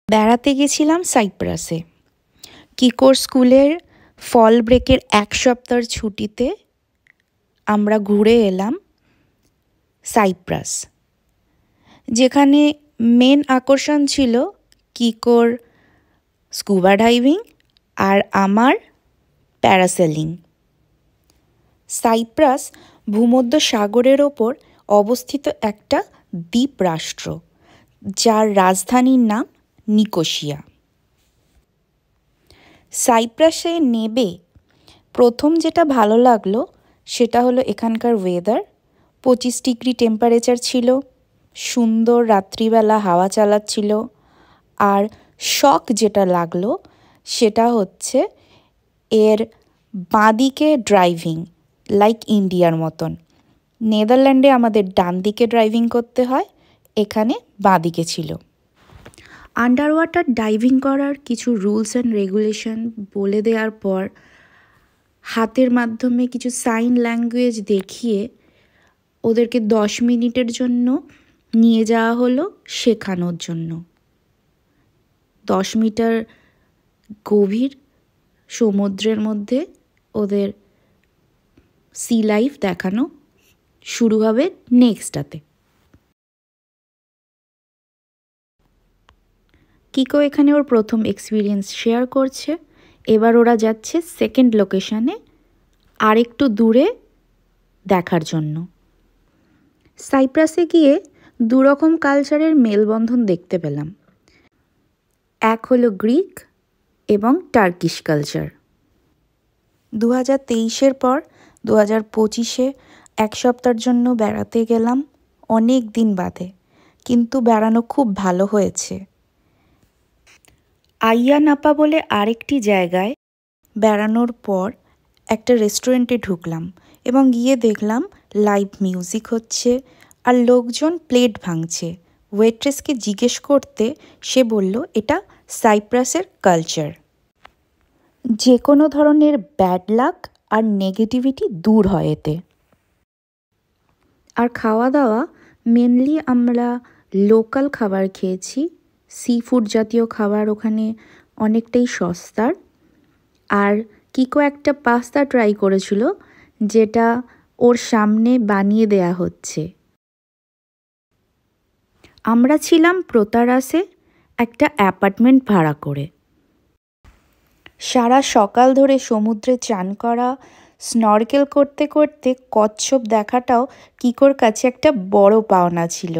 বেড়াতে গেছিলাম সাইপ্রাসে। কিকোর স্কুলের ফল ব্রেকের 1 সপ্তাহের ছুটিতে আমরা ঘুরে এলাম সাইপ্রাস, যেখানে মেন আকর্ষণ ছিল কিকোর স্কুবা ডাইভিং আর আমার প্যারাসেলিং। সাইপ্রাস ভূমধ্য সাগরের ওপর অবস্থিত একটা দ্বীপ রাষ্ট্র, যার রাজধানীর নাম নিকোসিয়া। সাইপ্রাসে নেমে প্রথম যেটা ভালো লাগলো সেটা হলো এখানকার ওয়েদার। 25 ডিগ্রি টেম্পারেচার ছিল, সুন্দর রাত্রিবেলা হাওয়া চালাচ্ছিল। আর শখ যেটা লাগলো সেটা হচ্ছে এর বাঁদিকে ড্রাইভিং, লাইক ইন্ডিয়ার মতন। নেদারল্যান্ডে আমাদের ডান দিকে ড্রাইভিং করতে হয়, এখানে বাঁদিকে ছিল। আন্ডার ওয়াটার ডাইভিং করার কিছু রুলস অ্যান্ড রেগুলেশন বলে দেওয়ার পর হাতের মাধ্যমে কিছু সাইন ল্যাঙ্গুয়েজ দেখিয়ে ওদেরকে 10 মিনিটের জন্য নিয়ে যাওয়া হলো শেখানোর জন্য। 10 মিটার গভীর সমুদ্রের মধ্যে ওদের সি লাইফ দেখানো শুরু হবে নেক্সটটাতে। কিকো এখানে ওর প্রথম এক্সপিরিয়েন্স শেয়ার করছে। এবার ওরা যাচ্ছে সেকেন্ড লোকেশানে, আরেকটু দূরে দেখার জন্য। সাইপ্রাসে গিয়ে দুরকম কালচারের মেলবন্ধন দেখতে পেলাম। এক হলো গ্রিক এবং টার্কিশ কালচার। 2023-এর পর 2025-এ 1 সপ্তাহের জন্য বেড়াতে গেলাম, অনেক দিন বাদে, কিন্তু বেড়ানো খুব ভালো হয়েছে। আইয়া নাপা বলে আরেকটি জায়গায় বেড়ানোর পর একটা রেস্টুরেন্টে ঢুকলাম এবং গিয়ে দেখলাম লাইভ মিউজিক হচ্ছে আর লোকজন প্লেট ভাঙছে। ওয়েট্রেসকে জিজ্ঞেস করতে সে বলল এটা সাইপ্রাসের কালচার। যে কোনো ধরনের ব্যাড লাক আর নেগেটিভিটি দূর হয় এতে। আর খাওয়া দাওয়া মেনলি আমরা লোকাল খাবার খেয়েছি। সি ফুড জাতীয় খাবার ওখানে অনেকটাই সস্তার। আর কিকো একটা পাস্তা ট্রাই করেছিল, যেটা ওর সামনে বানিয়ে দেয়া হচ্ছে। আমরা ছিলাম প্রতারাসে একটা অ্যাপার্টমেন্ট ভাড়া করে। সারা সকাল ধরে সমুদ্রে চান করা, স্নরকেল করতে করতে কচ্ছপ দেখাটাও কিকোর কাছে একটা বড় পাওনা ছিল।